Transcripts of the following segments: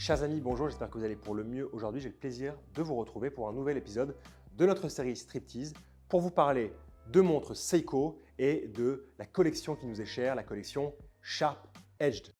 Chers amis, bonjour, j'espère que vous allez pour le mieux. Aujourd'hui, j'ai le plaisir de vous retrouver pour un nouvel épisode de notre série Striptease pour vous parler de montres Seiko et de la collection qui nous est chère, la collection Sharp Edged.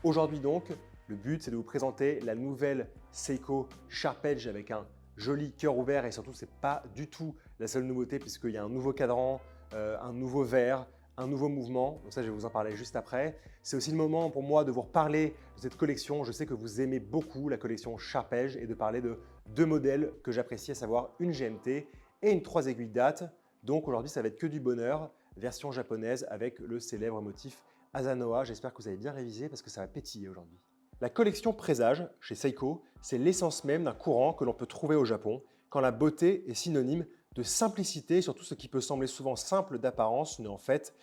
Aujourd'hui donc, le but c'est de vous présenter la nouvelle Seiko Sharp Edge avec un joli cœur ouvert et surtout c'est pas du tout la seule nouveauté puisqu'il y a un nouveau cadran, un nouveau verre, un nouveau mouvement. Donc ça je vais vous en parler juste après. C'est aussi le moment pour moi de vous reparler de cette collection. Je sais que vous aimez beaucoup la collection Sharp Edge et de parler de deux modèles que j'apprécie, à savoir une GMT et une 3 aiguilles date. Donc aujourd'hui ça va être que du bonheur, version japonaise avec le célèbre motif Asanoa. J'espère que vous avez bien révisé parce que ça va pétiller aujourd'hui. La collection présage chez Seiko, c'est l'essence même d'un courant que l'on peut trouver au Japon quand la beauté est synonyme de simplicité, surtout ce qui peut sembler souvent simple d'apparence n'est en fait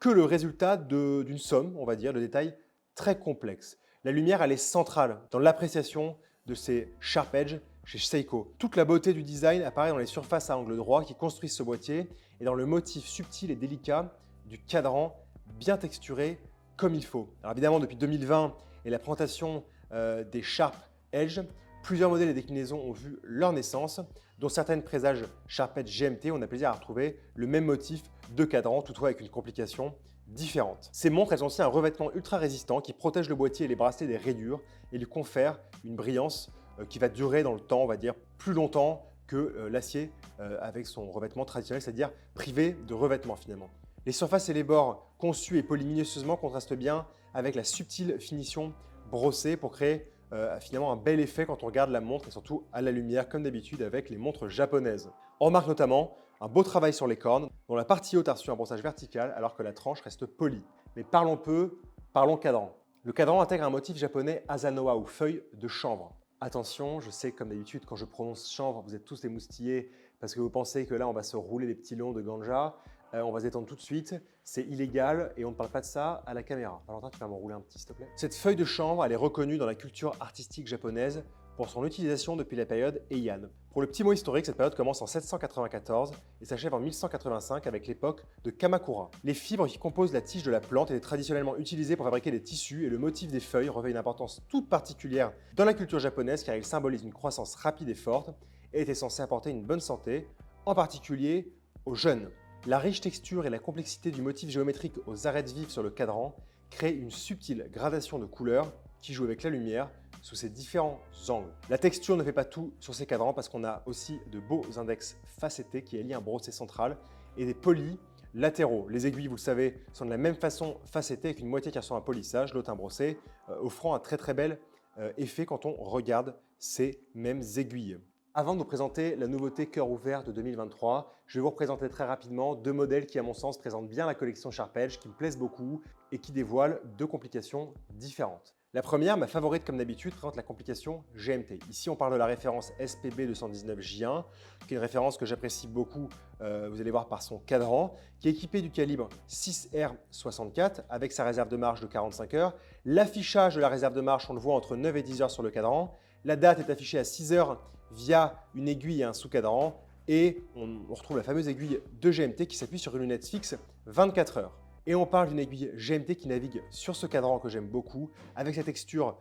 que le résultat d'une somme, on va dire, de détails très complexes. La lumière, elle est centrale dans l'appréciation de ces Sharp Edge chez Seiko. Toute la beauté du design apparaît dans les surfaces à angle droit qui construisent ce boîtier et dans le motif subtil et délicat du cadran bien texturé comme il faut. Alors évidemment, depuis 2020 et la présentation des Sharp Edge, plusieurs modèles et déclinaisons ont vu leur naissance, dont certaines présages Sharp Edge GMT. On a plaisir à retrouver le même motif de cadran, toutefois avec une complication différente. Ces montres, elles ont aussi un revêtement ultra résistant qui protège le boîtier et les bracelets des rayures et lui confère une brillance qui va durer dans le temps, on va dire plus longtemps que l'acier avec son revêtement traditionnel, c'est-à-dire privé de revêtement finalement. Les surfaces et les bords conçus et polis minutieusement contrastent bien avec la subtile finition brossée pour créer finalement un bel effet quand on regarde la montre et surtout à la lumière comme d'habitude avec les montres japonaises. On remarque notamment un beau travail sur les cornes dont la partie haute a reçu un brossage vertical alors que la tranche reste polie. Mais parlons peu, parlons cadran. Le cadran intègre un motif japonais Asanoa ou feuille de chanvre. Attention, je sais que comme d'habitude quand je prononce chanvre, vous êtes tous émoustillés parce que vous pensez que là on va se rouler des petits longs de ganja. On va se détendre tout de suite, c'est illégal et on ne parle pas de ça à la caméra. Valentin, tu vas m'en rouler un petit s'il te plaît. Cette feuille de chanvre, elle est reconnue dans la culture artistique japonaise pour son utilisation depuis la période Heian. Pour le petit mot historique, cette période commence en 794 et s'achève en 1185 avec l'époque de Kamakura. Les fibres qui composent la tige de la plante étaient traditionnellement utilisées pour fabriquer des tissus et le motif des feuilles revêt une importance toute particulière dans la culture japonaise car il symbolise une croissance rapide et forte et était censé apporter une bonne santé, en particulier aux jeunes. La riche texture et la complexité du motif géométrique aux arêtes vives sur le cadran créent une subtile gradation de couleurs qui joue avec la lumière sous ses différents angles. La texture ne fait pas tout sur ces cadrans parce qu'on a aussi de beaux index facettés qui allient un brossé central et des polis latéraux. Les aiguilles, vous le savez, sont de la même façon facettées avec une moitié qui reçoit un polissage, l'autre un brossé, offrant un très bel effet quand on regarde ces mêmes aiguilles. Avant de vous présenter la nouveauté cœur ouvert de 2023, je vais vous représenter très rapidement deux modèles qui, à mon sens, présentent bien la collection Sharp Edge, qui me plaisent beaucoup et qui dévoilent deux complications différentes. La première, ma favorite comme d'habitude, présente la complication GMT. Ici, on parle de la référence SPB 219J1, qui est une référence que j'apprécie beaucoup, vous allez voir par son cadran, qui est équipé du calibre 6R64 avec sa réserve de marche de 45 heures. L'affichage de la réserve de marche, on le voit entre 9 et 10 heures sur le cadran. La date est affichée à 6 heures via une aiguille et un sous-cadran. Et on retrouve la fameuse aiguille de GMT qui s'appuie sur une lunette fixe 24 heures. Et on parle d'une aiguille GMT qui navigue sur ce cadran que j'aime beaucoup, avec sa texture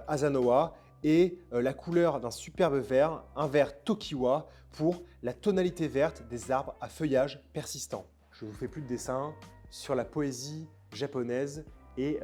Asanoa et la couleur d'un superbe vert, un vert Tokiwa pour la tonalité verte des arbres à feuillage persistant. Je ne vous fais plus de dessin sur la poésie japonaise et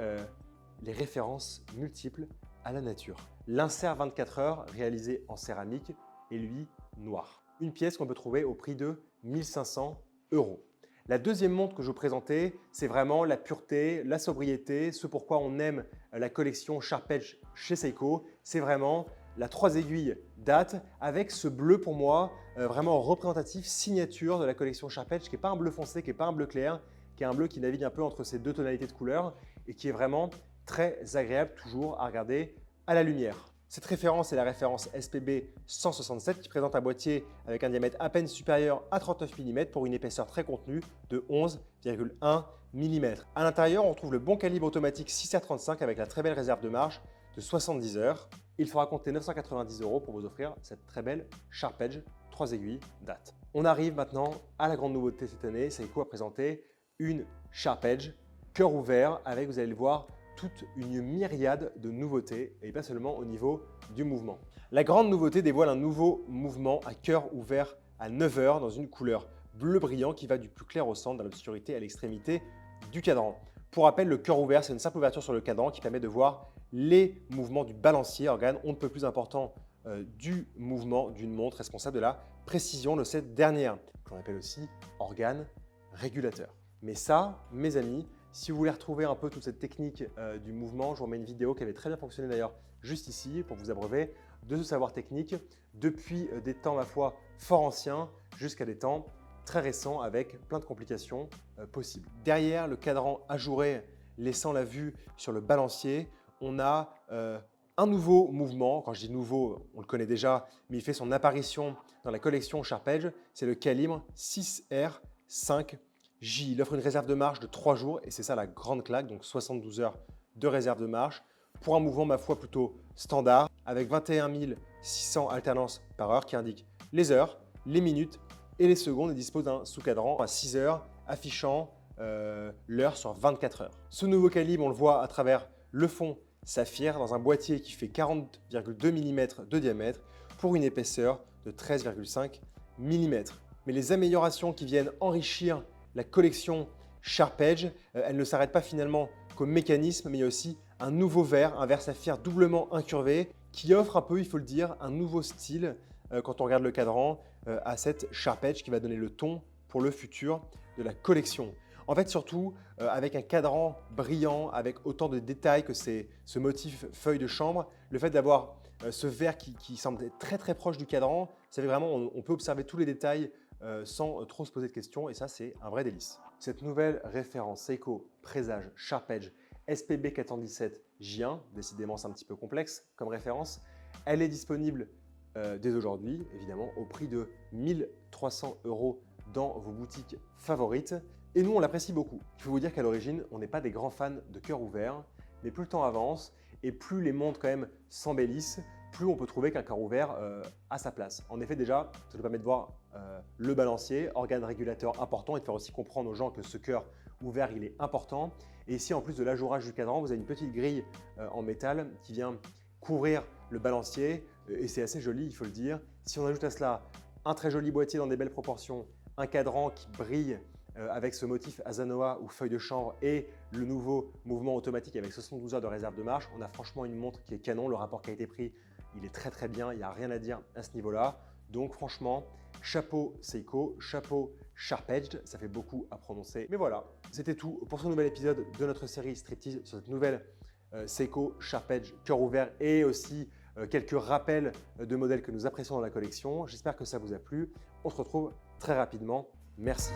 les références multiples à la nature. L'insert 24 heures réalisé en céramique est lui noir. Une pièce qu'on peut trouver au prix de 1500 €. La deuxième montre que je vous présentais, c'est vraiment la pureté, la sobriété, ce pourquoi on aime la collection Sharp Edge chez Seiko. C'est vraiment la 3 aiguilles date avec ce bleu pour moi vraiment représentatif, signature de la collection Sharp Edge, qui n'est pas un bleu foncé, qui n'est pas un bleu clair, qui est un bleu qui navigue un peu entre ces deux tonalités de couleurs et qui est vraiment très agréable toujours à regarder à la lumière. Cette référence est la référence SPB 167 qui présente un boîtier avec un diamètre à peine supérieur à 39 mm pour une épaisseur très contenue de 11,1 mm. À l'intérieur, on retrouve le bon calibre automatique 6R35 avec la très belle réserve de marche de 70 heures. il faudra compter 990 € pour vous offrir cette très belle Sharp Edge 3 aiguilles date. On arrive maintenant à la grande nouveauté cette année. Seiko a présenté une Sharp Edge cœur ouvert avec, vous allez le voir, toute une myriade de nouveautés et pas seulement au niveau du mouvement. La grande nouveauté dévoile un nouveau mouvement à cœur ouvert à 9 heures dans une couleur bleu brillant qui va du plus clair au centre, dans l'obscurité à l'extrémité du cadran. Pour rappel, le cœur ouvert, c'est une simple ouverture sur le cadran qui permet de voir les mouvements du balancier, organe on ne peut plus important du mouvement d'une montre responsable de la précision de cette dernière, qu'on appelle aussi organe régulateur. Mais ça, mes amis, si vous voulez retrouver un peu toute cette technique du mouvement, je vous remets une vidéo qui avait très bien fonctionné d'ailleurs juste ici pour vous abreuver de ce savoir technique depuis des temps, ma foi, fort anciens jusqu'à des temps très récents avec plein de complications possibles. Derrière le cadran ajouré laissant la vue sur le balancier, on a un nouveau mouvement. Quand je dis nouveau, on le connaît déjà, mais il fait son apparition dans la collection Sharp Edge. C'est le calibre 6R5J. Il offre une réserve de marche de 3 jours et c'est ça la grande claque, donc 72 heures de réserve de marche pour un mouvement, ma foi, plutôt standard avec 21 600 alternances par heure qui indique les heures, les minutes et les secondes et dispose d'un sous-cadran à 6 heures affichant l'heure sur 24 heures. Ce nouveau calibre, on le voit à travers le fond saphir dans un boîtier qui fait 40,2 mm de diamètre pour une épaisseur de 13,5 mm. Mais les améliorations qui viennent enrichir la collection Sharp Edge, elles ne s'arrêtent pas finalement qu'au mécanisme, mais il y a aussi un nouveau verre, un verre saphir doublement incurvé qui offre un peu, il faut le dire, un nouveau style quand on regarde le cadran à cette Sharp Edge qui va donner le ton pour le futur de la collection. En fait, surtout avec un cadran brillant, avec autant de détails que ce motif feuille de chambre, le fait d'avoir ce verre qui semble être très très proche du cadran, ça fait vraiment, on peut observer tous les détails sans trop se poser de questions et ça, c'est un vrai délice. Cette nouvelle référence Seiko Présage Sharp Edge SPB 417 J1, décidément c'est un petit peu complexe comme référence, elle est disponible dès aujourd'hui, évidemment, au prix de 1 300 € dans vos boutiques favorites. Et nous, on l'apprécie beaucoup. Il faut vous dire qu'à l'origine, on n'est pas des grands fans de cœur ouvert, mais plus le temps avance et plus les montres quand même s'embellissent, plus on peut trouver qu'un cœur ouvert a sa place. En effet, déjà, ça nous permet de voir le balancier, organe régulateur important et de faire aussi comprendre aux gens que ce cœur ouvert, il est important. Et ici, en plus de l'ajourage du cadran, vous avez une petite grille en métal qui vient couvrir le balancier et c'est assez joli, il faut le dire. Si on ajoute à cela un très joli boîtier dans des belles proportions, un cadran qui brille avec ce motif Azanoa ou feuille de chanvre et le nouveau mouvement automatique avec 72 heures de réserve de marche, on a franchement une montre qui est canon. Le rapport qualité-prix, il est très très bien, il n'y a rien à dire à ce niveau-là. Donc franchement, chapeau Seiko, chapeau Sharp Edge, ça fait beaucoup à prononcer. Mais voilà, c'était tout pour ce nouvel épisode de notre série Striptease sur cette nouvelle Seiko Sharp Edge cœur ouvert et aussi quelques rappels de modèles que nous apprécions dans la collection. J'espère que ça vous a plu. On se retrouve très rapidement. Merci.